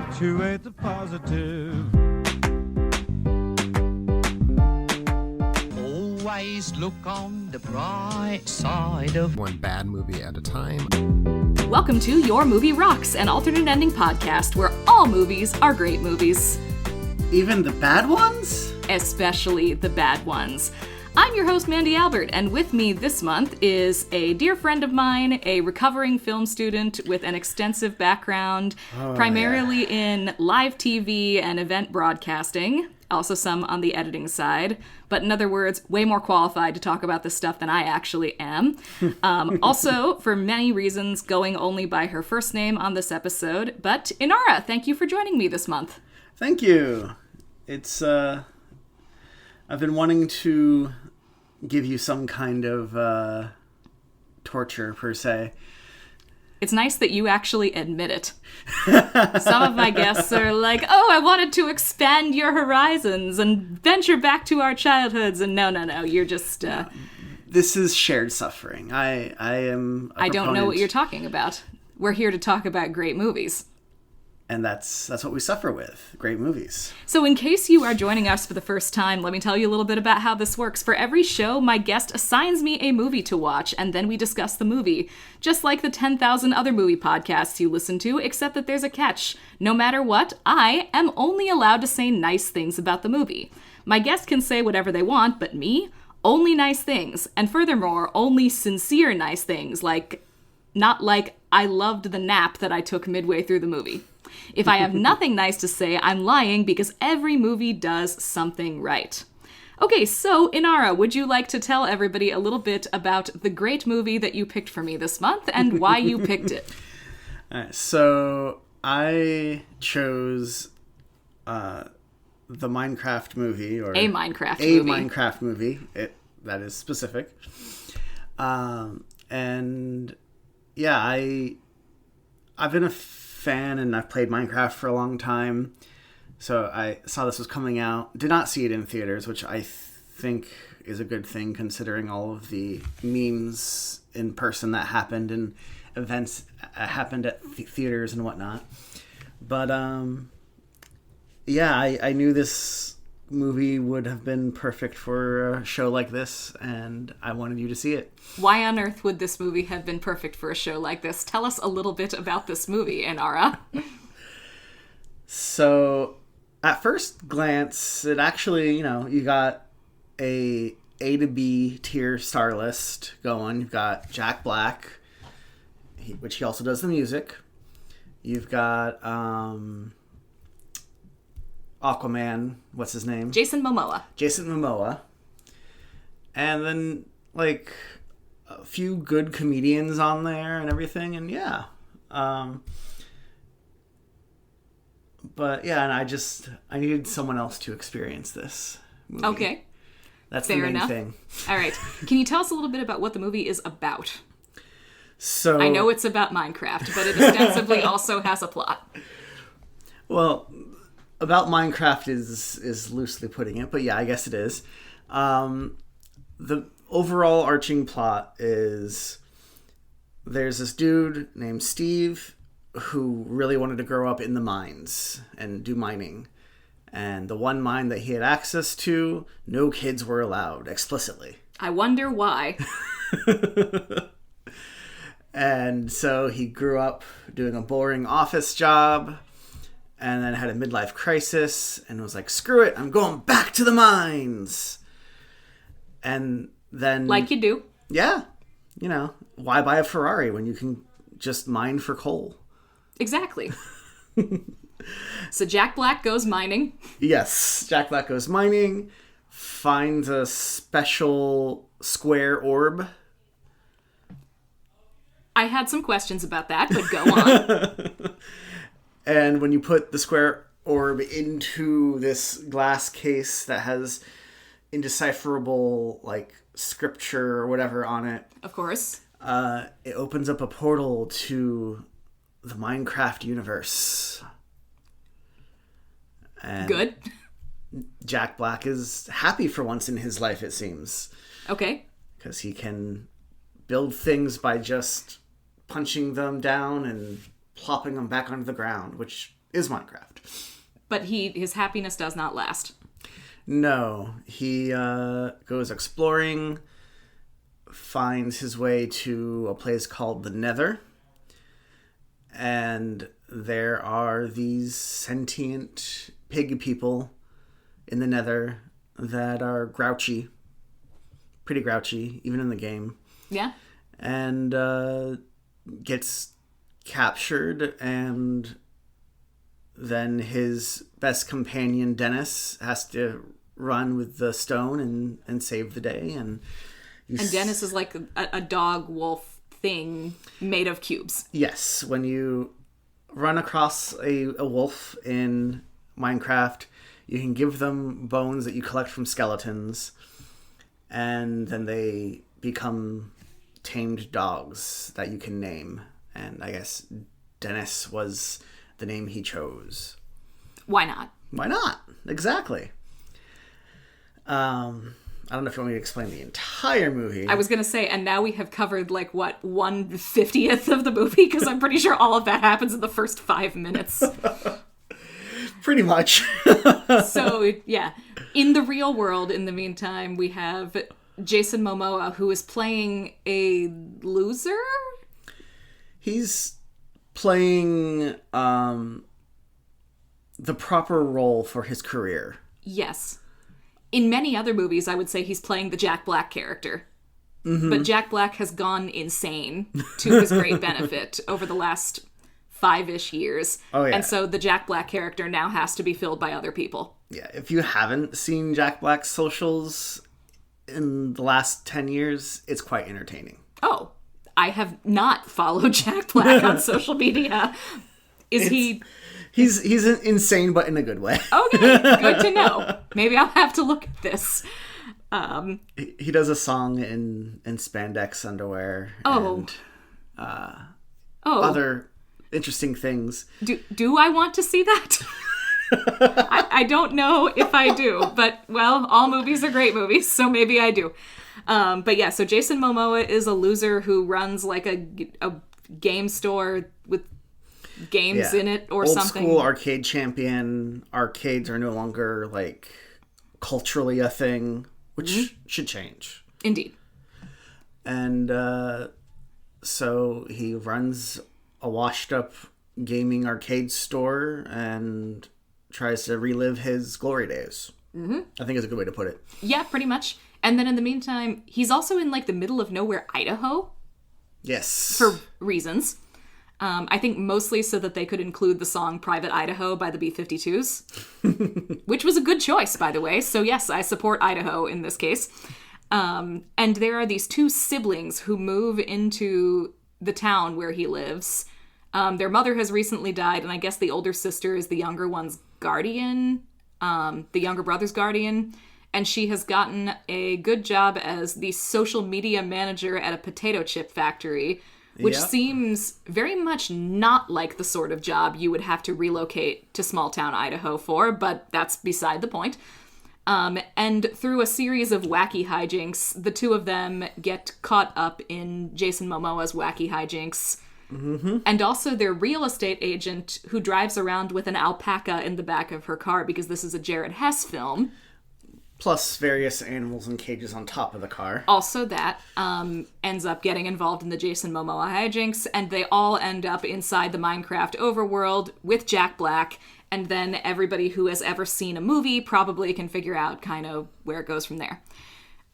Accentuate the positive. Always look on the bright side of one bad movie at a time. Welcome to Your Movie Rocks, an alternate ending podcast where all movies are great movies. Even the bad ones? Especially the bad ones. I'm your host, Mandy Albert, and with me this month is a dear friend of mine, a recovering film student with an extensive background, primarily in live TV and event broadcasting, also some on the editing side, but in other words, way more qualified to talk about this stuff than I actually am. Also, for many reasons, going only by her first name on this episode, but Inara, thank you for joining me this month. Thank you. It's, I've been wanting to give you some kind of torture, per se. It's nice that you actually admit it. Some of my guests are like, oh, I wanted to expand your horizons and venture back to our childhoods. And no, you're just... This is shared suffering. I don't know what you're talking about. We're here to talk about great movies. And that's what we suffer with, great movies. So in case you are joining us for the first time, let me tell you a little bit about how this works. For every show, my guest assigns me a movie to watch, and then we discuss the movie. Just like the 10,000 other movie podcasts you listen to, except that there's a catch. No matter what, I am only allowed to say nice things about the movie. My guest can say whatever they want, but me? Only nice things. And furthermore, only sincere nice things, not like I loved the nap that I took midway through the movie. If I have nothing nice to say, I'm lying because every movie does something right. Okay, so Inara, would you like to tell everybody a little bit about the great movie that you picked for me this month and why you picked it? All right, so I chose the Minecraft movie. Or a Minecraft movie. That is specific. And yeah, I've been a fan and I've played Minecraft for a long time, so I saw this was coming out. Did not see it in theaters, which I think is a good thing considering all of the memes in person that happened and events happened at theaters and whatnot. But yeah, I knew this movie would have been perfect for a show like this, and I wanted you to see it. Why on earth would this movie have been perfect for a show like this? Tell us a little bit about this movie, Inara. So, at first glance, it actually, you got a to B tier star list going. You've got Jack Black, which he also does the music. You've got Aquaman, what's his name? Jason Momoa. And then, a few good comedians on there and everything, and yeah. But yeah, and I needed someone else to experience this movie. Okay. That's fair the main enough. thing. All right. Can you tell us a little bit about what the movie is about? So I know it's about Minecraft, but it ostensibly also has a plot. Well, about Minecraft is loosely putting it, but yeah, I guess it is. The overall arching plot is there's this dude named Steve who really wanted to grow up in the mines and do mining. And the one mine that he had access to, no kids were allowed, explicitly. I wonder why. And so he grew up doing a boring office job, and then had a midlife crisis and was like, screw it, I'm going back to the mines. And then... Like you do. Yeah. Why buy a Ferrari when you can just mine for coal? Exactly. So Jack Black goes mining. Yes. Jack Black goes mining, finds a special square orb. I had some questions about that, but go on. And when you put the square orb into this glass case that has indecipherable, scripture or whatever on it. Of course. It opens up a portal to the Minecraft universe. And good. Jack Black is happy for once in his life, it seems. Okay. Because he can build things by just punching them down and plopping them back onto the ground, which is Minecraft. But his happiness does not last. No, he goes exploring, finds his way to a place called the Nether, and there are these sentient pig people in the Nether that are grouchy, pretty grouchy, even in the game. Yeah. And gets captured, and then his best companion, Dennis, has to run with the stone and save the day. And Dennis is like a dog wolf thing made of cubes. Yes, when you run across a wolf in Minecraft, you can give them bones that you collect from skeletons, and then they become tamed dogs that you can name. And I guess Dennis was the name he chose. Why not? Why not? Exactly. I don't know if you want me to explain the entire movie. I was going to say, and now we have covered, like, what, 1/50th of the movie? Because I'm pretty sure all of that happens in the first 5 minutes. Pretty much. So, yeah. In the real world, in the meantime, we have Jason Momoa, who is playing a loser? He's playing the proper role for his career. Yes. In many other movies, I would say he's playing the Jack Black character. Mm-hmm. But Jack Black has gone insane to his great benefit over the last 5-ish years. Oh, yeah. And so the Jack Black character now has to be filled by other people. Yeah, if you haven't seen Jack Black's socials in the last 10 years, it's quite entertaining. Oh, I have not followed Jack Black on social media. He's insane, but in a good way. Okay, good to know. Maybe I'll have to look at this. He does a song in spandex underwear. Oh. And other interesting things. Do I want to see that? I don't know if I do, but, well, all movies are great movies, so maybe I do. But yeah, so Jason Momoa is a loser who runs like a game store with games in it or something. Old school arcade champion. Arcades are no longer like culturally a thing, which should change. Indeed. And so he runs a washed up gaming arcade store and tries to relive his glory days. Mm-hmm. I think is a good way to put it. Yeah, pretty much. And then in the meantime, he's also in like the middle of nowhere, Idaho. Yes. For reasons. I think mostly so that they could include the song Private Idaho by the B-52s, which was a good choice, by the way. So yes, I support Idaho in this case. And there are these two siblings who move into the town where he lives. Their mother has recently died, and I guess the older sister is the younger one's guardian, the younger brother's guardian. And she has gotten a good job as the social media manager at a potato chip factory, which seems very much not like the sort of job you would have to relocate to small town Idaho for, but that's beside the point. And through a series of wacky hijinks, the two of them get caught up in Jason Momoa's wacky hijinks. Mm-hmm. And also their real estate agent who drives around with an alpaca in the back of her car because this is a Jared Hess film. Plus various animals in cages on top of the car. Also that ends up getting involved in the Jason Momoa hijinks, and they all end up inside the Minecraft overworld with Jack Black, and then everybody who has ever seen a movie probably can figure out kind of where it goes from there.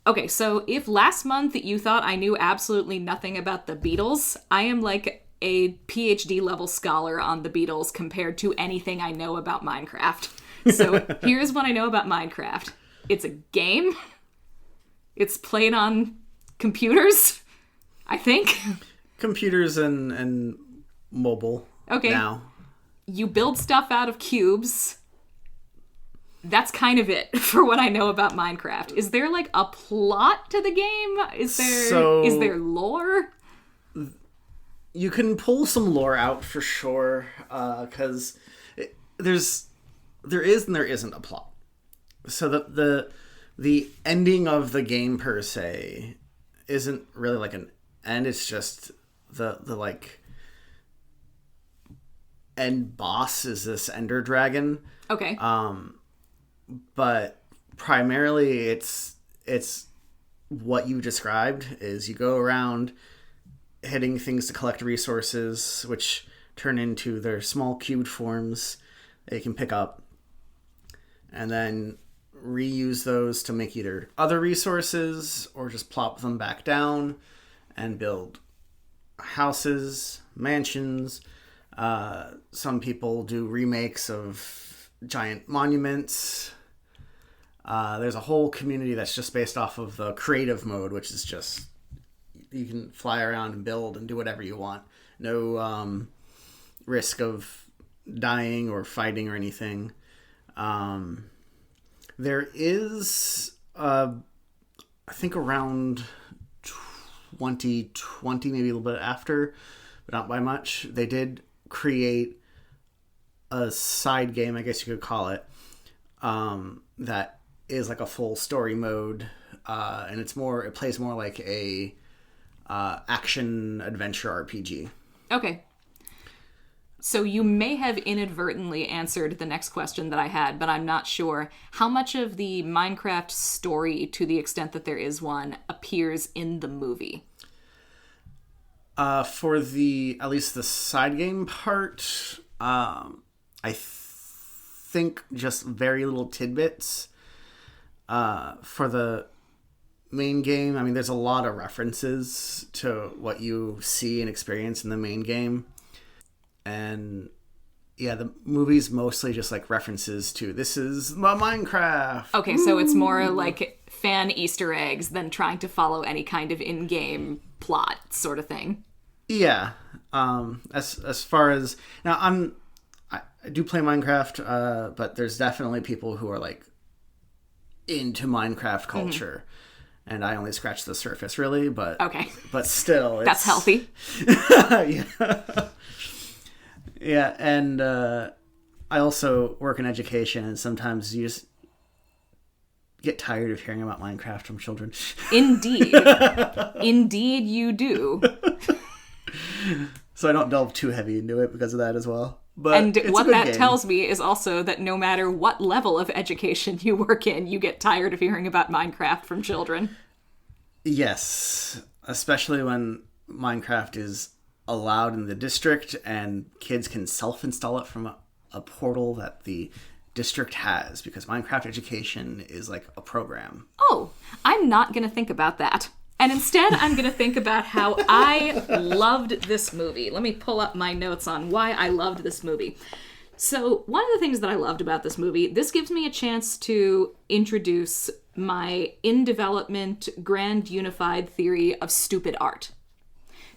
Okay, so if last month you thought I knew absolutely nothing about the Beatles, I am like a PhD level scholar on the Beatles compared to anything I know about Minecraft. So here's what I know about Minecraft. It's a game. It's played on computers, I think. Computers and mobile. Okay. Now. You build stuff out of cubes. That's kind of it for what I know about Minecraft. Is there like a plot to the game? Is there lore? You can pull some lore out for sure, because there is and there isn't a plot. So the ending of the game per se isn't really like an end, it's just the like end boss is this ender dragon. Okay. But primarily it's what you described is you go around hitting things to collect resources, which turn into their small cubed forms that you can pick up, and then reuse those to make either other resources or just plop them back down and build houses, mansions. Some people do remakes of giant monuments. There's a whole community that's just based off of the creative mode, which is just you can fly around and build and do whatever you want. No risk of dying or fighting or anything. There is, I think around 2020, maybe a little bit after, but not by much, they did create a side game, I guess you could call it, that is like a full story mode, and it plays more like a action adventure RPG. Okay. So you may have inadvertently answered the next question that I had, but I'm not sure. How much of the Minecraft story, to the extent that there is one, appears in the movie? For at least the side game part, I think just very little tidbits. For the main game, I mean, there's a lot of references to what you see and experience in the main game. And yeah, the movie's mostly just like references to this is my Minecraft. Okay, so it's more like fan Easter eggs than trying to follow any kind of in-game plot sort of thing. Yeah. As far as now, I do play Minecraft, but there's definitely people who are like into Minecraft culture, and I only scratched the surface, really. But okay, but still, that's healthy. Yeah. Yeah, and I also work in education, and sometimes you just get tired of hearing about Minecraft from children. Indeed. Indeed you do. So I don't delve too heavy into it because of that as well. But and it's what a good that game. tells me is also that no matter what level of education you work in, you get tired of hearing about Minecraft from children. Yes, especially when Minecraft is allowed in the district and kids can self-install it from a portal that the district has, because Minecraft education is like a program. Oh, I'm not going to think about that. And instead, I'm going to think about how I loved this movie. Let me pull up my notes on why I loved this movie. So one of the things that I loved about this movie, this gives me a chance to introduce my in-development grand unified theory of stupid art.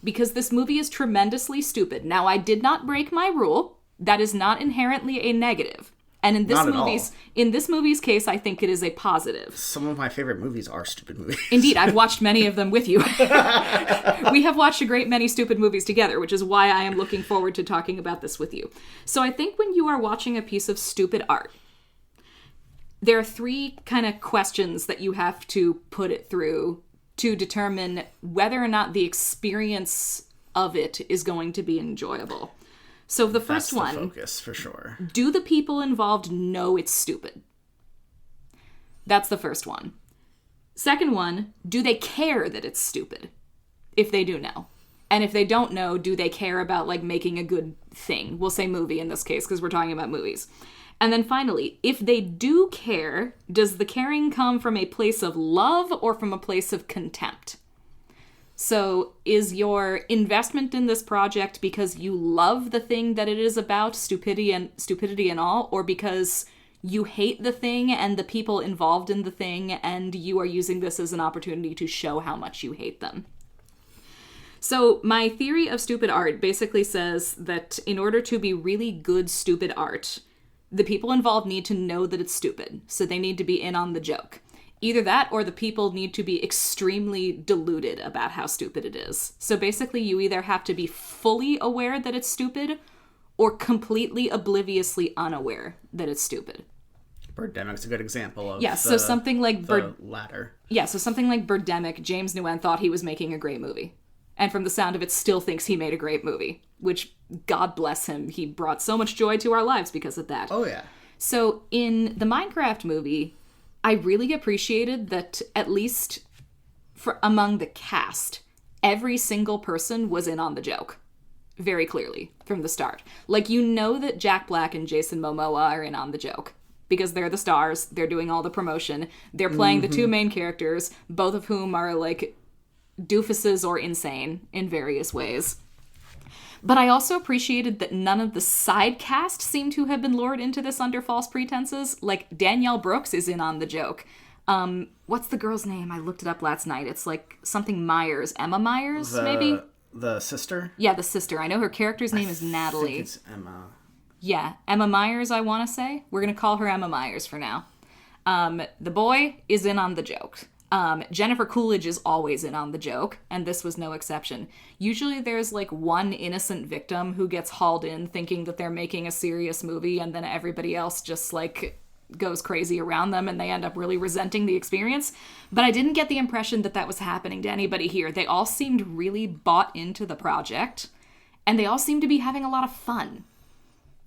Because this movie is tremendously stupid. Now, I did not break my rule. That is not inherently a negative. And in this movie's case, I think it is a positive. Some of my favorite movies are stupid movies. Indeed, I've watched many of them with you. We have watched a great many stupid movies together, which is why I am looking forward to talking about this with you. So I think when you are watching a piece of stupid art, there are three kind of questions that you have to put it through to determine whether or not the experience of it is going to be enjoyable. So the first That's the one, focus for sure. do the people involved know it's stupid? That's the first one. Second one, do they care that it's stupid? If they do know. And if they don't know, do they care about like making a good thing? We'll say movie in this case because we're talking about movies. And then finally, if they do care, does the caring come from a place of love or from a place of contempt? So is your investment in this project because you love the thing that it is about, stupidity and all, or because you hate the thing and the people involved in the thing and you are using this as an opportunity to show how much you hate them? So my theory of stupid art basically says that in order to be really good stupid art, the people involved need to know that it's stupid, so they need to be in on the joke. Either that or the people need to be extremely deluded about how stupid it is. So basically you either have to be fully aware that it's stupid or completely obliviously unaware that it's stupid. Birdemic's a good example of so something like the latter. Yeah, so something like Birdemic, James Nguyen thought he was making a great movie. and from the sound of it still thinks he made a great movie, which, God bless him, he brought so much joy to our lives because of that. Oh, yeah. So in the Minecraft movie, I really appreciated that at least for among the cast, every single person was in on the joke. Very clearly from the start. Like, you know that Jack Black and Jason Momoa are in on the joke because they're the stars, they're doing all the promotion, they're playing the two main characters, both of whom are like doofuses or insane in various ways. But I also appreciated that none of the side cast seemed to have been lured into this under false pretenses. Like, Danielle Brooks is in on the joke. What's the girl's name? I looked it up last night. It's like something Myers. Emma Myers, maybe? The sister? Yeah, the sister. I know her character's name is Natalie. I think it's Emma. Yeah, Emma Myers, I want to say. We're going to call her Emma Myers for now. The boy is in on the joke. Jennifer Coolidge is always in on the joke, and this was no exception. Usually there's like one innocent victim who gets hauled in thinking that they're making a serious movie, and then everybody else just like goes crazy around them and they end up really resenting the experience. But I didn't get the impression that that was happening to anybody here. They all seemed really bought into the project, and they all seemed to be having a lot of fun.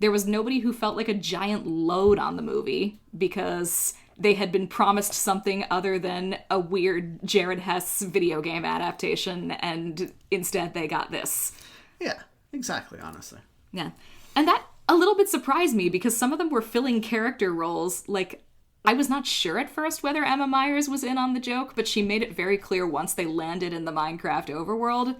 There was nobody who felt like a giant load on the movie because they had been promised something other than a weird Jared Hess video game adaptation, and instead they got this. Yeah, exactly, honestly. Yeah. And that a little bit surprised me because some of them were filling character roles. Like, I was not sure at first whether Emma Myers was in on the joke, but she made it very clear once they landed in the Minecraft overworld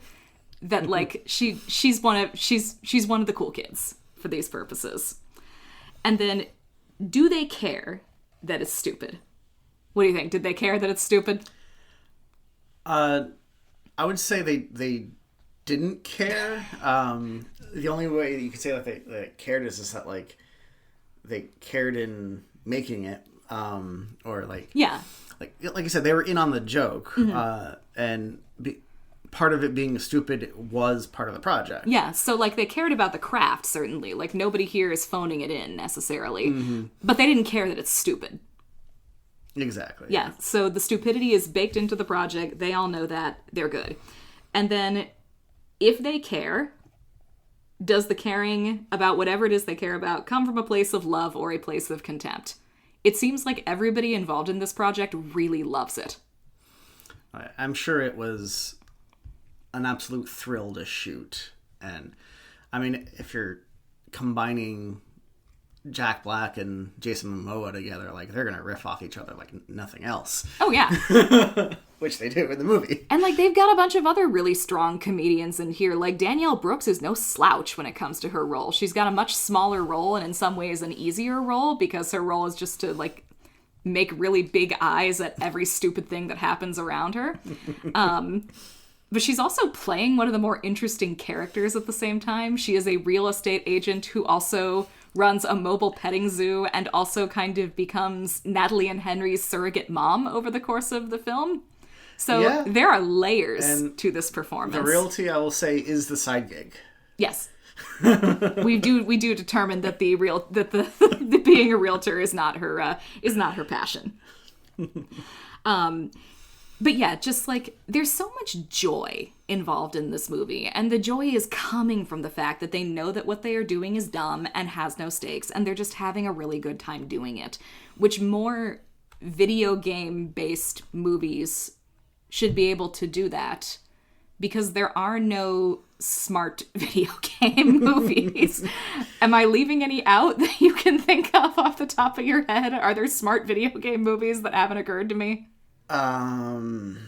that like she's one of the cool kids for these purposes. And then, do they care that it's stupid? What do you think? Did they care that it's stupid? I would say they didn't care. The only way you could say that they cared is just that like they cared in making it, or like Yeah, like I said, they were in on the joke, and part of it being stupid was part of the project. yeah. So like they cared about the craft, certainly. Like nobody here is phoning it in necessarily, but they didn't care that it's stupid. Exactly. Yeah, so the stupidity is baked into the project. They all know that. They're good. And then, if they care, does the caring about whatever it is they care about come from a place of love or a place of contempt? It seems like everybody involved in this project really loves it. I'm sure it was an absolute thrill to shoot. And, I mean, if you're combining Jack Black and Jason Momoa together, like, they're gonna riff off each other like nothing else. Oh, yeah. Which they do in the movie. And, like, they've got a bunch of other really strong comedians in here. Like, Danielle Brooks is no slouch when it comes to her role. She's got a much smaller role and in some ways an easier role because her role is just to, like, make really big eyes at every stupid thing that happens around her. But she's also playing one of the more interesting characters at the same time. She is a real estate agent who also runs a mobile petting zoo and also kind of becomes Natalie and Henry's surrogate mom over the course of the film. So there are layers to this performance. The realty, I will say, is the side gig. Yes. we do determine that the being a realtor is not her passion. But yeah, just like, there's so much joy involved in this movie, and the joy is coming from the fact that they know that what they are doing is dumb and has no stakes, and they're just having a really good time doing it, which more video game-based movies should be able to do that, because there are no smart video game movies. Am I leaving any out that you can think of off the top of your head? Are there smart video game movies that haven't occurred to me? I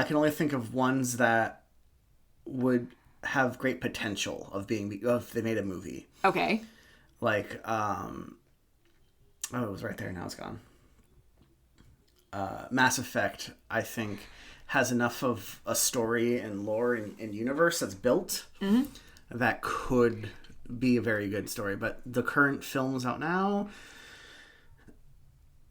can only think of ones that would have great potential of being, if they made a movie. Okay. Like, oh, it was right there, now it's gone. Mass Effect, I think, has enough of a story and lore and universe that's built that could be a very good story. But the current films out now,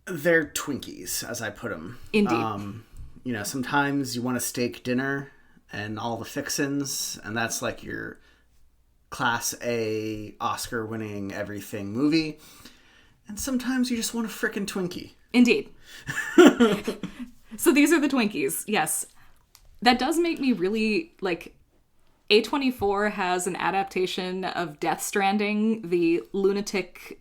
they're Twinkies, as I put them. Indeed. You know, sometimes you want a steak dinner and all the fixins, and that's like your Class A, Oscar-winning everything movie. And sometimes you just want a frickin' Twinkie. Indeed. So these are the Twinkies, yes. That does make me really, like, A24 has an adaptation of Death Stranding, the lunatic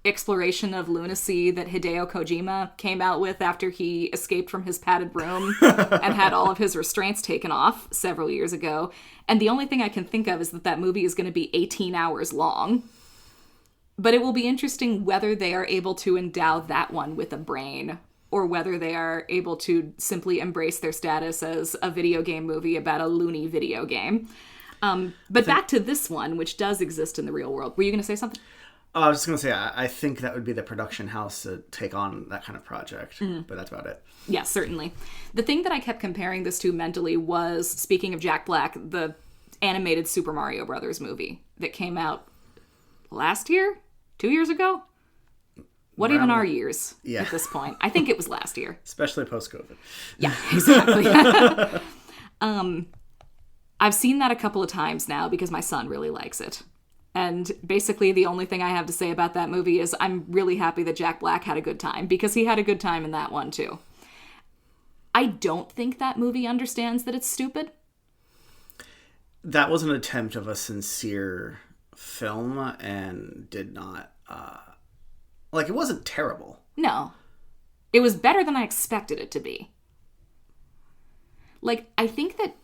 exploration of lunacy that Hideo Kojima came out with after he escaped from his padded room and had all of his restraints taken off several years ago. And the only thing I can think of is that that movie is going to be 18 hours long. But it will be interesting whether they are able to endow that one with a brain, or whether they are able to simply embrace their status as a video game movie about a loony video game. But back to this one, which does exist in the real world. Were you going to say something? I was just going to say, I think that would be the production house to take on that kind of project, but that's about it. Yeah, certainly. The thing that I kept comparing this to mentally was, speaking of Jack Black, the animated Super Mario Brothers movie that came out last year? 2 years ago? What even are years at this point? I think it was last year. Especially post-COVID. Yeah, exactly. I've seen that a couple of times now because my son really likes it. And basically the only thing I have to say about that movie is I'm really happy that Jack Black had a good time, because he had a good time in that one too. I don't think that movie understands that it's stupid. That was an attempt of a sincere film and did not... it wasn't terrible. No. It was better than I expected it to be. Like, I think that...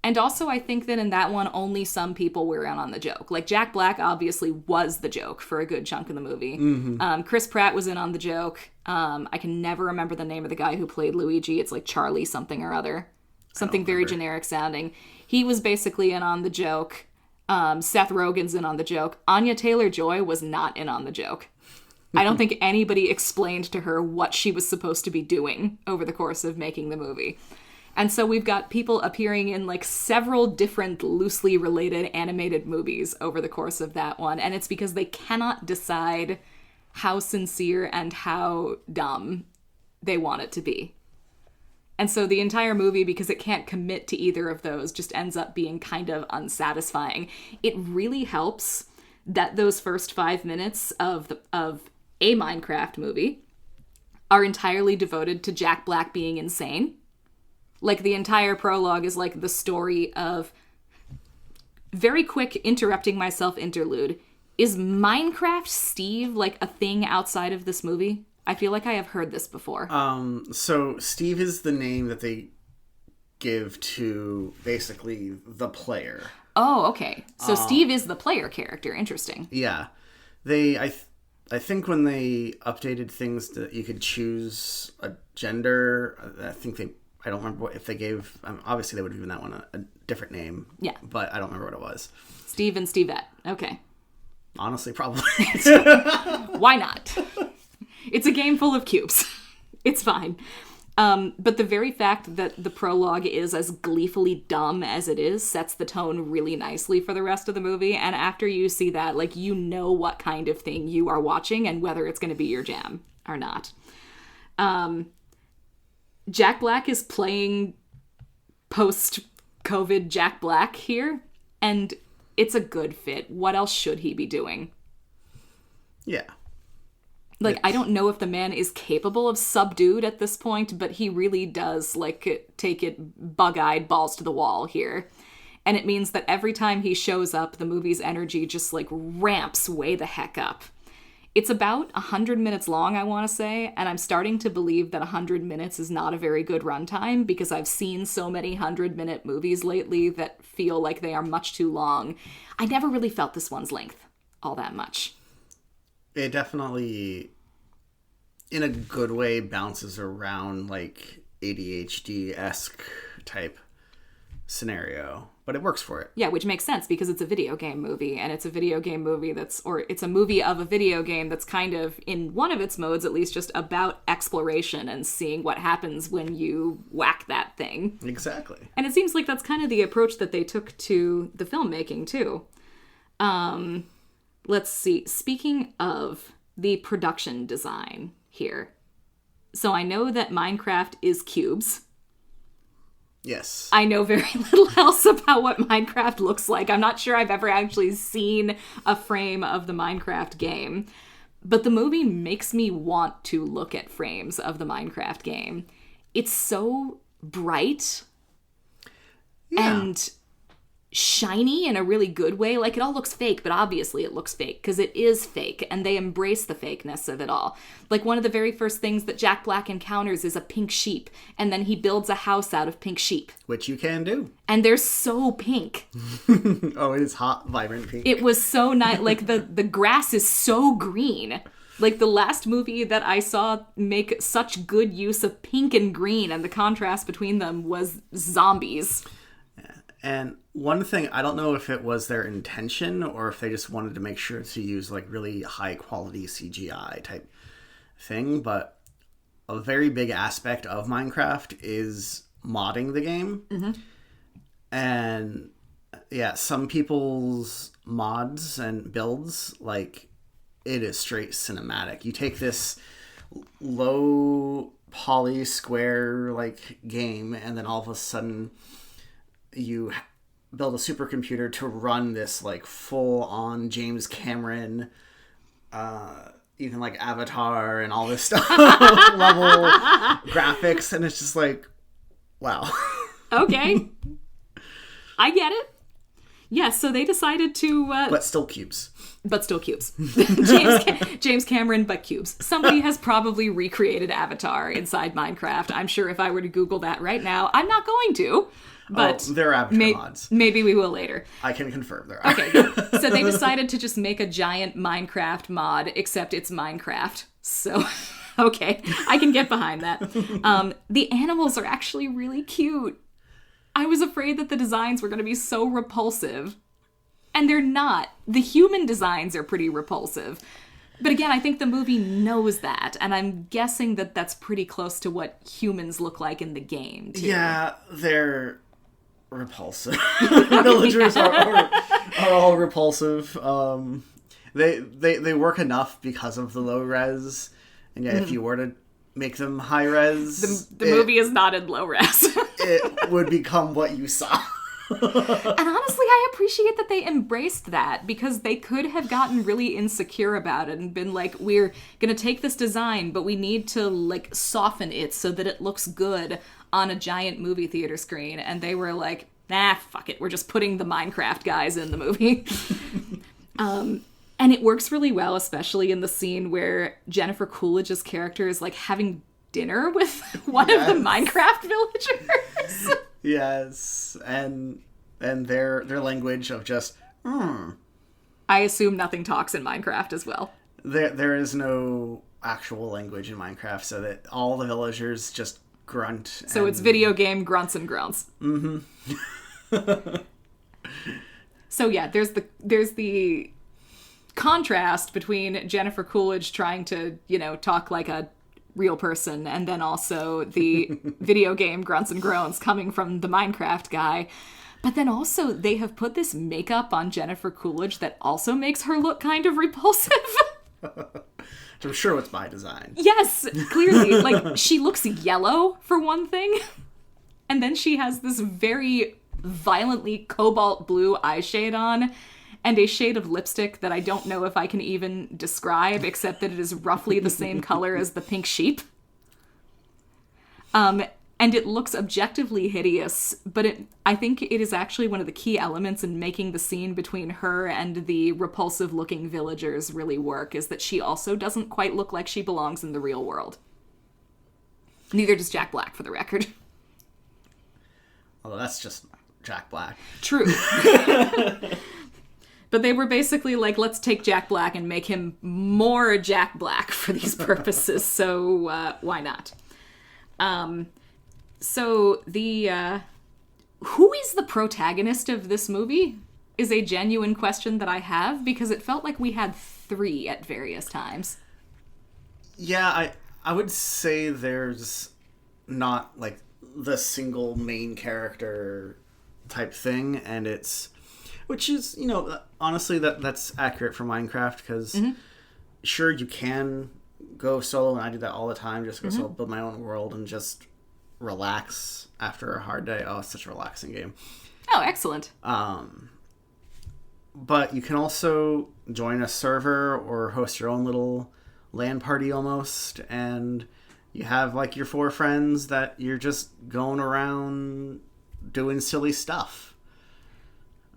And also, I think that in that one, only some people were in on the joke. Like, Jack Black obviously was the joke for a good chunk of the movie. Mm-hmm. Chris Pratt was in on the joke. I can never remember the name of the guy who played Luigi. It's like Charlie something or other. Something very generic sounding. He was basically in on the joke. Seth Rogen's in on the joke. Anya Taylor-Joy was not in on the joke. I don't think anybody explained to her what she was supposed to be doing over the course of making the movie. And so we've got people appearing in like several different loosely related animated movies over the course of that one. And it's because they cannot decide how sincere and how dumb they want it to be. And so the entire movie, because it can't commit to either of those, just ends up being kind of unsatisfying. It really helps that those first 5 minutes of a Minecraft movie are entirely devoted to Jack Black being insane. Like, the entire prologue is like the story of... Very quick interrupting myself interlude. Is Minecraft Steve like a thing outside of this movie? I feel like I have heard this before. So Steve is the name that they give to basically the player. Oh, okay. So Steve is the player character. Interesting. Yeah. I think when they updated things that you could choose a gender, I don't remember if they gave, obviously they would have given that one a different name. Yeah. But I don't remember what it was. Steve and Stevette. Okay. Honestly, probably. Why not? It's a game full of cubes. It's fine. But the very fact that the prologue is as gleefully dumb as it is sets the tone really nicely for the rest of the movie. And after you see that, like, you know what kind of thing you are watching and whether it's going to be your jam or not. Jack Black is playing post-COVID Jack Black here, and it's a good fit. What else should he be doing? Yeah. Like, I don't know if the man is capable of subdued at this point, but he really does, like, take it bug-eyed balls to the wall here. And it means that every time he shows up, the movie's energy just, like, ramps way the heck up. It's about 100 minutes long, I want to say, and I'm starting to believe that 100 minutes is not a very good runtime, because I've seen so many 100-minute movies lately that feel like they are much too long. I never really felt this one's length all that much. It definitely, in a good way, bounces around like ADHD-esque type scenario, but it works for it. Yeah, which makes sense because it's a video game movie, and it's a video game movie it's a movie of a video game that's kind of, in one of its modes at least, just about exploration and seeing what happens when you whack that thing. Exactly. And it seems like that's kind of the approach that they took to the filmmaking too. Let's see. Speaking of the production design here. So I know that Minecraft is cubes. Yes. I know very little else about what Minecraft looks like. I'm not sure I've ever actually seen a frame of the Minecraft game. But the movie makes me want to look at frames of the Minecraft game. It's so bright and shiny in a really good way. Like, it all looks fake, but obviously it looks fake because it is fake, and they embrace the fakeness of it all. Like, one of the very first things that Jack Black encounters is a pink sheep, and then he builds a house out of pink sheep. Which you can do. And they're so pink. Oh, it is hot, vibrant pink. It was so nice. Like, the grass is so green. Like, the last movie that I saw make such good use of pink and green, and the contrast between them was Zombies. And one thing, I don't know if it was their intention or if they just wanted to make sure to use like really high quality CGI type thing, but a very big aspect of Minecraft is modding the game. Mm-hmm. And yeah, some people's mods and builds, like, it is straight cinematic. You take this low poly square like game, and then all of a sudden you build a supercomputer to run this like full-on James Cameron, even like Avatar and all this stuff level graphics, and it's just like, wow. Okay, I get it. Yeah, so they decided to... but still cubes. But still cubes. James Cameron, but cubes. Somebody has probably recreated Avatar inside Minecraft. I'm sure if I were to Google that right now, I'm not going to. But there are Avatar mods. Maybe we will later. I can confirm there are. Okay, good. So they decided to just make a giant Minecraft mod, except it's Minecraft. So, okay, I can get behind that. The animals are actually really cute. I was afraid that the designs were going to be so repulsive. And they're not. The human designs are pretty repulsive. But again, I think the movie knows that, and I'm guessing that that's pretty close to what humans look like in the game, too. Yeah, they're repulsive. Villagers are all repulsive. They work enough because of the low res, and yeah, if you were to make them high res, the movie is not in low res. It would become what you saw. And honestly, I appreciate that they embraced that, because they could have gotten really insecure about it and been like, we're gonna take this design, but we need to like soften it so that it looks good on a giant movie theater screen. And they were like, nah, fuck it, we're just putting the Minecraft guys in the movie. And it works really well, especially in the scene where Jennifer Coolidge's character is like having dinner with one of the Minecraft villagers. Yes, and their language of just, I assume nothing talks in Minecraft as well. There is no actual language in Minecraft, so that all the villagers just grunt. So it's video game grunts and groans. Mm-hmm. So yeah, there's the contrast between Jennifer Coolidge trying to, talk like a real person, and then also the video game grunts and groans coming from the Minecraft guy. But then also they have put this makeup on Jennifer Coolidge that also makes her look kind of repulsive. I'm sure it's by design. Yes, clearly. Like, she looks yellow for one thing, and then she has this very violently cobalt blue eye shade on, and a shade of lipstick that I don't know if I can even describe, except that it is roughly the same color as the pink sheep. And it looks objectively hideous, but I think it is actually one of the key elements in making the scene between her and the repulsive-looking villagers really work, is that she also doesn't quite look like she belongs in the real world. Neither does Jack Black, for the record. Although that's just Jack Black. True. But they were basically like, let's take Jack Black and make him more Jack Black for these purposes, so why not? So who is the protagonist of this movie is a genuine question that I have, because it felt like we had 3 at various times. Yeah, I would say there's not like the single main character type thing, and it's, which is, honestly, that's accurate for Minecraft, because sure, you can go solo, and I do that all the time, just go solo, build my own world, and just relax after a hard day. Oh, it's such a relaxing game. Oh, excellent. But you can also join a server or host your own little LAN party almost, and you have like your 4 friends that you're just going around doing silly stuff.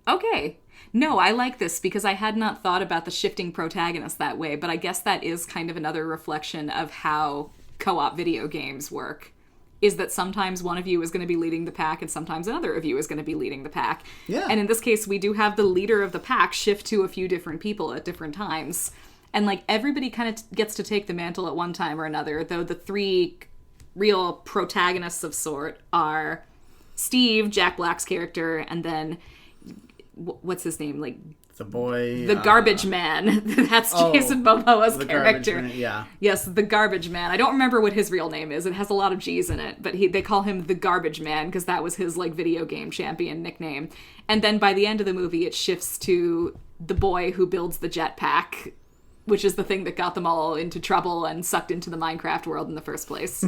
Okay. No, I like this because I had not thought about the shifting protagonist that way, but I guess that is kind of another reflection of how co-op video games work, is that sometimes one of you is going to be leading the pack and sometimes another of you is going to be leading the pack. Yeah. And in this case, we do have the leader of the pack shift to a few different people at different times. And, like, everybody kind of gets to take the mantle at one time or another, though the three real protagonists of sort are Steve, Jack Black's character, and then... what's his name? Like the boy, the garbage man. That's Jason Momoa's character. Man, yeah. Yes, the garbage man. I don't remember what his real name is. It has a lot of G's in it, but they call him the garbage man because that was his like video game champion nickname. And then by the end of the movie, it shifts to the boy who builds the jetpack, which is the thing that got them all into trouble and sucked into the Minecraft world in the first place.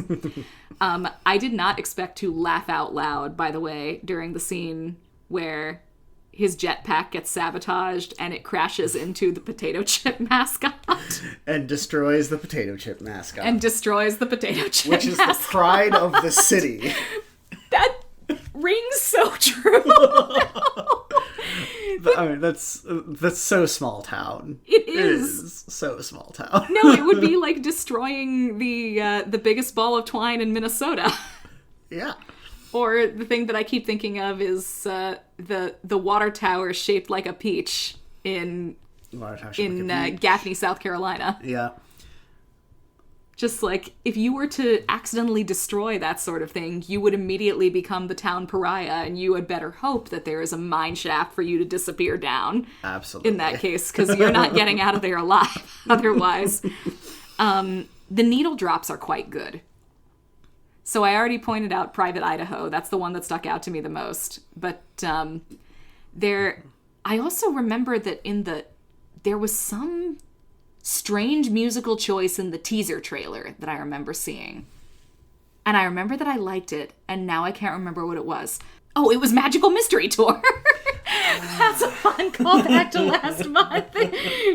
I did not expect to laugh out loud, by the way, during the scene where his jetpack gets sabotaged and it crashes into the potato chip mascot. And destroys the potato chip mascot. Which is the pride of the city. That rings so true. I mean, that's so small town. It is so small town. No, it would be like destroying the biggest ball of twine in Minnesota. Yeah. Or the thing that I keep thinking of is the water tower shaped like a peach in Gaffney, South Carolina. Yeah. Just like, if you were to accidentally destroy that sort of thing, you would immediately become the town pariah, and you had better hope that there is a mine shaft for you to disappear down. Absolutely. In that case, because you're not getting out of there alive otherwise. The needle drops are quite good. So I already pointed out Private Idaho. That's the one that stuck out to me the most. But I also remember that there was some strange musical choice in the teaser trailer that I remember seeing. And I remember that I liked it, and now I can't remember what it was. Oh, it was Magical Mystery Tour. That's a fun callback to last month.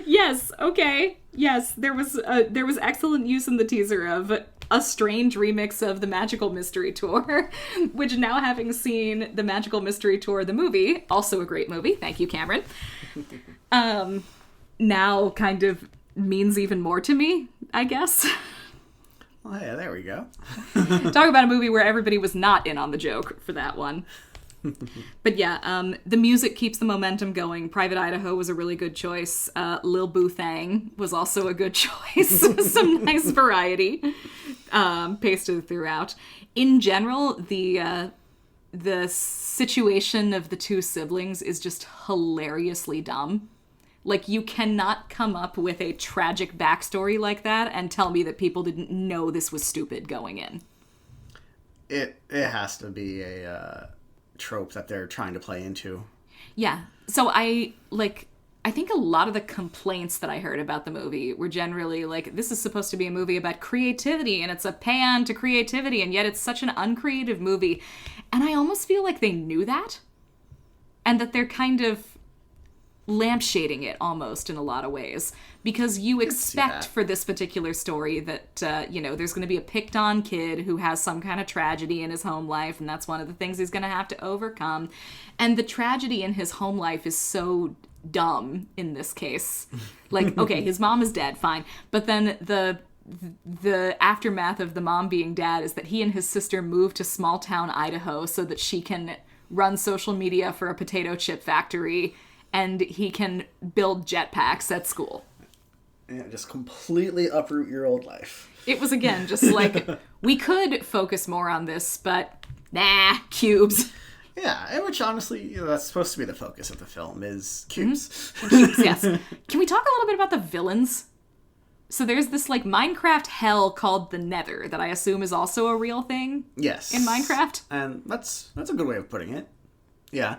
Yes, okay. Yes, there was excellent use in the teaser of a strange remix of the Magical Mystery Tour, which now having seen the Magical Mystery Tour, the movie, also a great movie, thank you, Cameron, now kind of means even more to me, I guess. Well, yeah, there we go. Talk about a movie where everybody was not in on the joke for that one. But yeah, the music keeps the momentum going. Private Idaho was a really good choice. Lil Boo Thang was also a good choice. Some nice variety pasted throughout. In general, the situation of the two siblings is just hilariously dumb. Like, you cannot come up with a tragic backstory like that and tell me that people didn't know this was stupid going in. It has to be a trope that they're trying to play into. Yeah. So I think a lot of the complaints that I heard about the movie were generally like, this is supposed to be a movie about creativity and it's a paean to creativity, and yet it's such an uncreative movie. And I almost feel like they knew that, and that they're kind of lampshading it almost in a lot of ways, because you expect for this particular story that there's going to be a picked on kid who has some kind of tragedy in his home life, and that's one of the things he's going to have to overcome. And the tragedy in his home life is so dumb in this case. Like, okay, his mom is dead, fine, but then the aftermath of the mom being dead is that he and his sister moved to small town Idaho so that she can run social media for a potato chip factory and he can build jetpacks at school. Yeah, just completely uproot your old life. It was, again, just like, we could focus more on this, but nah, cubes. Yeah, and which honestly, that's supposed to be the focus of the film, is cubes. Mm-hmm. Cubes, yes. Can we talk a little bit about the villains? So there's this, like, Minecraft hell called the Nether that I assume is also a real thing. Yes. In Minecraft. And that's a good way of putting it. Yeah.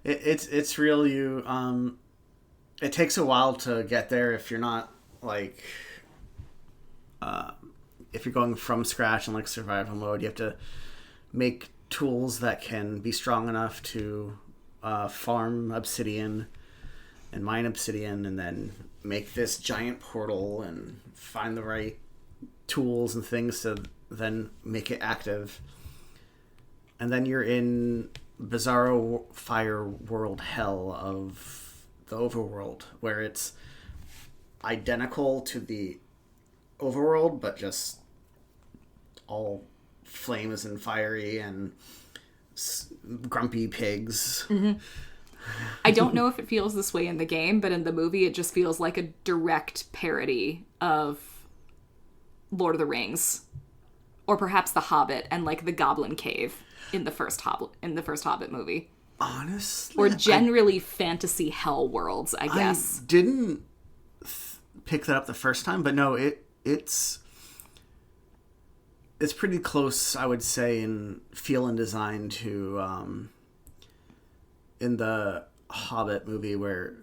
It's real. It takes a while to get there if you're not like if you're going from scratch in like survival mode. You have to make tools that can be strong enough to farm obsidian and mine obsidian, and then make this giant portal and find the right tools and things to then make it active. And then you're in bizarro fire world hell of the overworld, where it's identical to the overworld, but just all flames and fiery and grumpy pigs. Mm-hmm. I don't know if it feels this way in the game, but in the movie it just feels like a direct parody of Lord of the Rings, or perhaps The Hobbit and like the Goblin Cave in the first Hobbit movie. Honestly, or generally fantasy hell worlds, I guess. I didn't pick that up the first time, but no, it's pretty close, I would say, in feel and design to in the Hobbit movie, where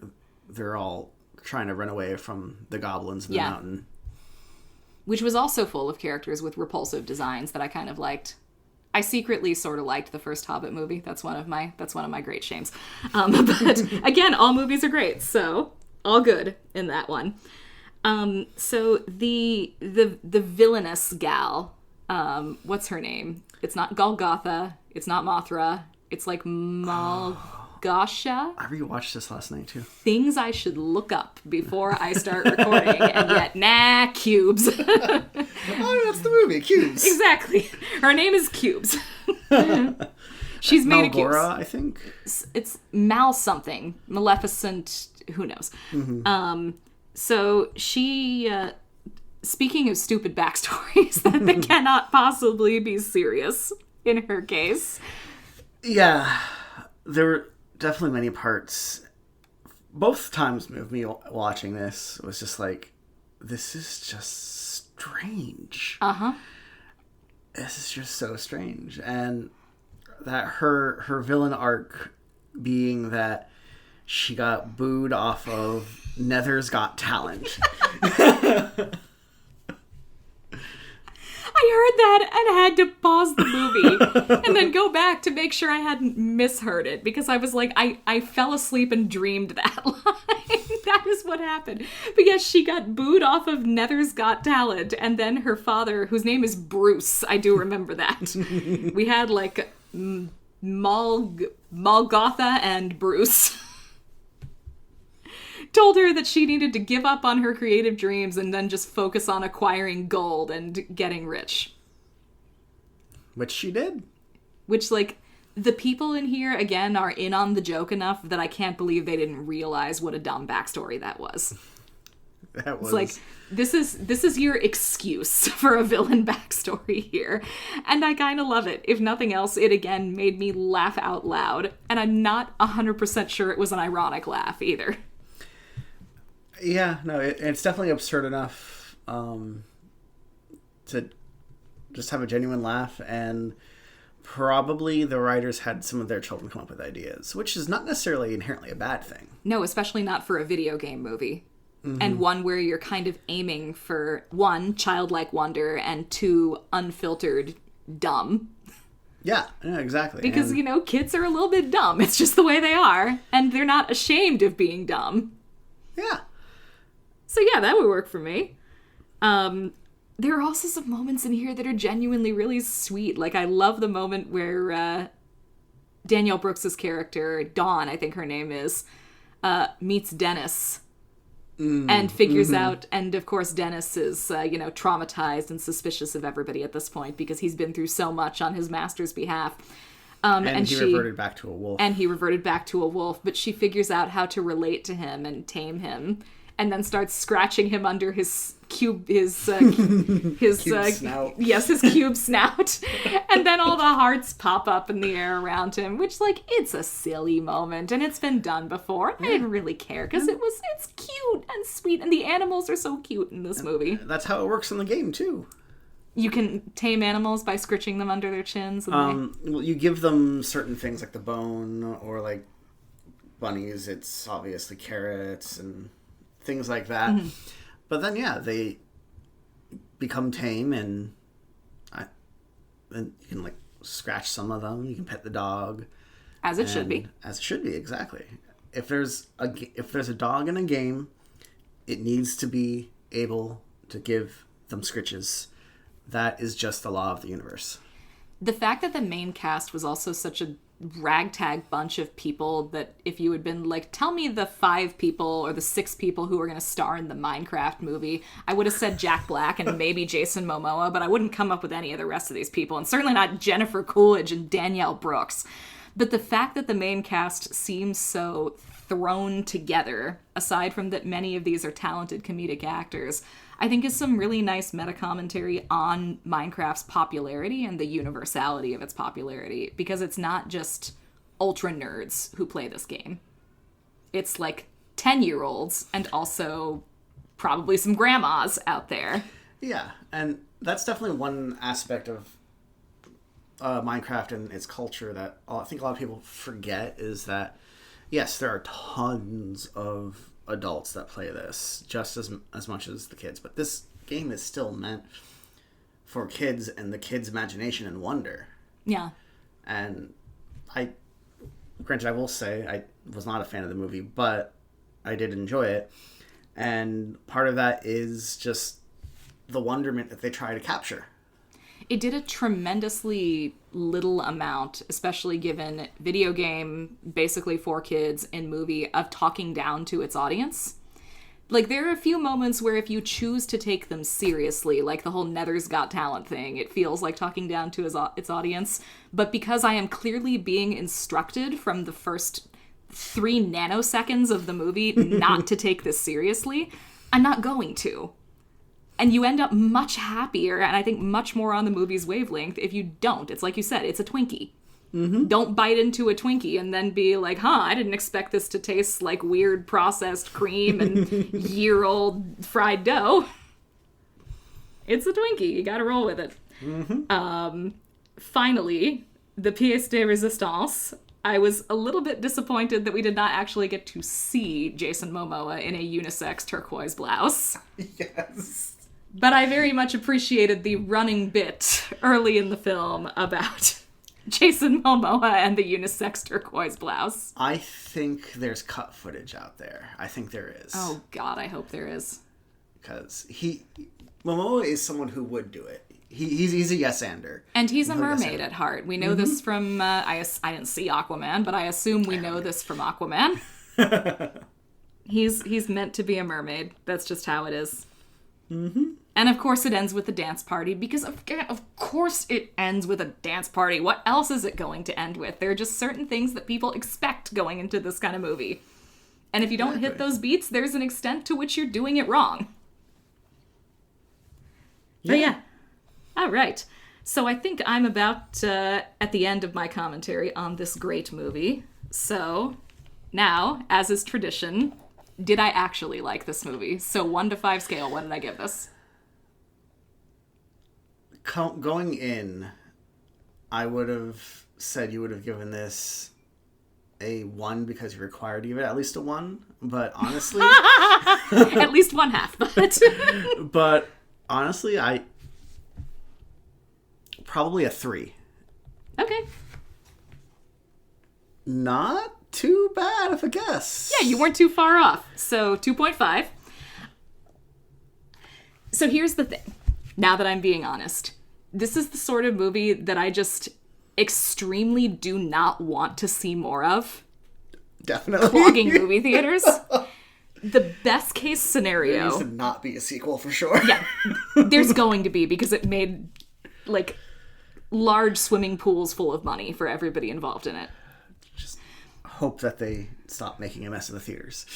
they're all trying to run away from the goblins in the mountain. Which was also full of characters with repulsive designs that I kind of liked. I secretly sort of liked the first Hobbit movie. That's one of my great shames. But again, all movies are great, so all good in that one. So the villainous gal, what's her name? It's not Golgotha. It's not Mothra. It's like Malgasha. I rewatched this last night too. Things I should look up before I start recording, and yet, cubes. Oh, that's the movie, Cubes. Exactly. Her name is Cubes. She's made of cubes. Malgora, I think. It's Mal something. Maleficent, who knows. Mm-hmm. So she, speaking of stupid backstories that cannot possibly be serious in her case. Yeah, there were definitely many parts. Both times of me watching this was just like, this is just strange. Uh-huh. This is just so strange. And that her villain arc being that she got booed off of Nether's Got Talent. I heard that and had to pause the movie and then go back to make sure I hadn't misheard it, because I was like, I fell asleep and dreamed that line. That is what happened. But yes, she got booed off of Nether's Got Talent, and then her father, whose name is Bruce, I do remember that. We had like Malgotha and Bruce. Told her that she needed to give up on her creative dreams and then just focus on acquiring gold and getting rich. Which she did. Which, like, the people in here, again, are in on the joke enough that I can't believe they didn't realize what a dumb backstory that was. That was... It's like, this is your excuse for a villain backstory here. And I kind of love it. If nothing else, it again made me laugh out loud. And I'm not 100% sure it was an ironic laugh either. Yeah, no, it's definitely absurd enough to just have a genuine laugh, and probably the writers had some of their children come up with ideas, which is not necessarily inherently a bad thing. No, especially not for a video game movie. Mm-hmm. And one where you're kind of aiming for, one, childlike wonder, and two, unfiltered dumb. Yeah, exactly. Because, kids are a little bit dumb. It's just the way they are. And they're not ashamed of being dumb. Yeah. So yeah, that would work for me. There are also some moments in here that are genuinely really sweet. Like, I love the moment where Danielle Brooks's character, Dawn, I think her name is, meets Dennis and figures out, and of course Dennis is, traumatized and suspicious of everybody at this point because he's been through so much on his master's behalf. And she reverted back to a wolf. And he reverted back to a wolf, but she figures out how to relate to him and tame him. And then starts scratching him under his cube, his snout. Yes, his cube snout. And then all the hearts pop up in the air around him, which, like, it's a silly moment, and it's been done before. I didn't really care because it's cute and sweet, and the animals are so cute in this movie. That's how it works in the game too. You can tame animals by scritching them under their chins. And well, you give them certain things like the bone, or like bunnies, it's obviously carrots and things like that. Mm-hmm. But then, they become tame, and then you can, like, scratch some of them. You can pet the dog. As it should be. As it should be, exactly. If there's a dog in a game, it needs to be able to give them scritches. That is just the law of the universe. The fact that the main cast was also such a ragtag bunch of people that if you had been like, tell me the 5 people or the 6 people who are going to star in the Minecraft movie, I would have said Jack Black and maybe Jason Momoa, but I wouldn't come up with any of the rest of these people, and certainly not Jennifer Coolidge and Danielle Brooks. But the fact that the main cast seems so thrown together, aside from that many of these are talented comedic actors, I think is some really nice meta-commentary on Minecraft's popularity and the universality of its popularity, because it's not just ultra nerds who play this game. It's like 10-year-olds and also probably some grandmas out there. Yeah, and that's definitely one aspect of Minecraft and its culture that I think a lot of people forget, is that, yes, there are tons of adults that play this just as much as the kids, but this game is still meant for kids and the kids' imagination and wonder. Yeah. And I will say I was not a fan of the movie, but I did enjoy it, and part of that is just the wonderment that they try to capture. It did a tremendously little amount, especially given video game, basically for kids in movie, of talking down to its audience. Like, there are a few moments where if you choose to take them seriously, like the whole Nether's Got Talent thing, it feels like talking down to its audience. But because I am clearly being instructed from the first 3 nanoseconds of the movie not to take this seriously, I'm not going to. And you end up much happier, and I think much more on the movie's wavelength, if you don't. It's like you said, it's a Twinkie. Mm-hmm. Don't bite into a Twinkie and then be like, I didn't expect this to taste like weird processed cream and year-old fried dough. It's a Twinkie. You gotta roll with it. Mm-hmm. Finally, the pièce de résistance. I was a little bit disappointed that we did not actually get to see Jason Momoa in a unisex turquoise blouse. Yes. But I very much appreciated the running bit early in the film about Jason Momoa and the unisex turquoise blouse. I think there's cut footage out there. I think there is. Oh, God, I hope there is. Because Momoa is someone who would do it. He's a yes-ander. And he's a mermaid at heart. We know this from, I didn't see Aquaman, but I assume we know this from Aquaman. He's meant to be a mermaid. That's just how it is. Mm-hmm. And of course it ends with the dance party, because of course it ends with a dance party. What else is it going to end with? There are just certain things that people expect going into this kind of movie. And if you don't hit those beats, there's an extent to which you're doing it wrong. Yeah. But yeah. All right. So I think I'm about at the end of my commentary on this great movie. So now, as is tradition, did I actually like this movie? So 1 to 5 scale, what did I give this? Going in, I would have said you would have given this a 1 because you're required to give it at least a 1. But honestly... At least 1/2, but... But honestly, probably a 3. Okay. Not too bad of a guess. Yeah, you weren't too far off. So 2.5. So here's the thing. Now that I'm being honest, this is the sort of movie that I just extremely do not want to see more of. Definitely. Clogging movie theaters. The best case scenario... There needs to not be a sequel for sure. Yeah, there's going to be, because it made, like, large swimming pools full of money for everybody involved in it. Just hope that they stop making a mess in the theaters.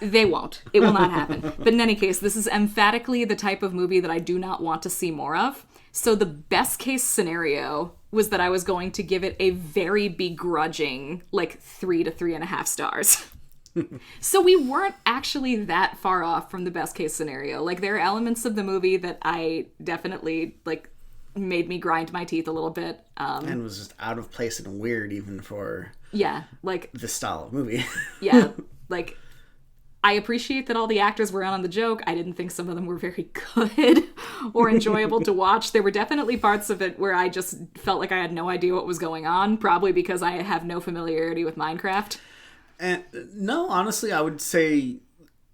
They won't. It will not happen. But in any case, this is emphatically the type of movie that I do not want to see more of. So the best case scenario was that I was going to give it a very begrudging, 3 to 3.5 stars. So we weren't actually that far off from the best case scenario. There are elements of the movie that I definitely, made me grind my teeth a little bit. And was just out of place and weird even for... Yeah, this style of movie. Yeah, I appreciate that all the actors were on the joke. I didn't think some of them were very good or enjoyable to watch. There were definitely parts of it where I just felt like I had no idea what was going on, probably because I have no familiarity with Minecraft. And no, honestly, I would say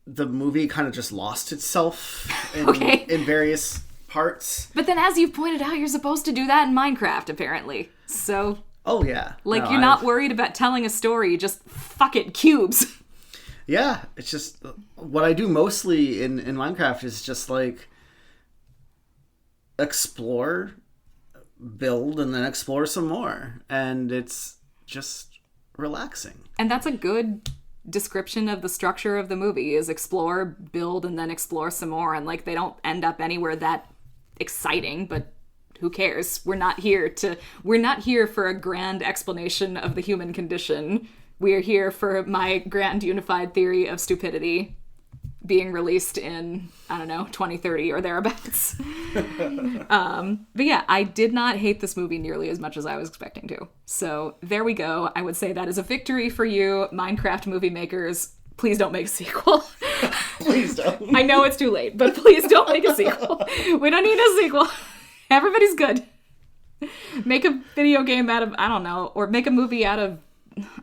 the movie kind of just lost itself in various parts. But then, as you've pointed out, you're supposed to do that in Minecraft, apparently. So, Oh, yeah. like, No, you're not worried about telling a story, just fuck it, cubes. Yeah, it's just what I do mostly in Minecraft is just like explore, build, and then explore some more. And it's just relaxing. And that's a good description of the structure of the movie, is explore, build, and then explore some more. And like, they don't end up anywhere that exciting, but who cares? We're not here for a grand explanation of the human condition. We're here for my grand unified theory of stupidity being released in, I don't know, 2030 or thereabouts. But yeah, I did not hate this movie nearly as much as I was expecting to. So there we go. I would say that is a victory for you, Minecraft movie makers. Please don't make a sequel. Please don't. I know it's too late, but please don't make a sequel. We don't need a sequel. Everybody's good. Make a video game out of, I don't know, or make a movie out of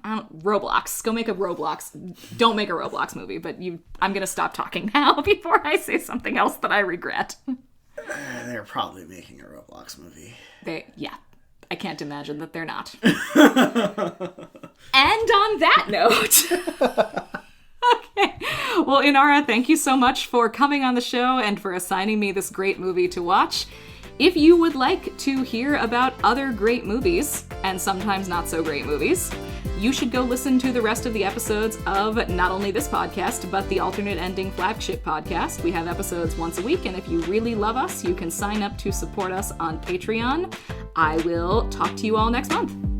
Roblox. Go make a Roblox. Don't make a Roblox movie, but I'm going to stop talking now before I say something else that I regret. They're probably making a Roblox movie. Yeah. I can't imagine that they're not. And on that note... Okay. Well, Inara, thank you so much for coming on the show and for assigning me this great movie to watch. If you would like to hear about other great movies, and sometimes not so great movies, you should go listen to the rest of the episodes of not only this podcast, but the Alternate Ending Flagship podcast. We have episodes once a week, and if you really love us, you can sign up to support us on Patreon. I will talk to you all next month.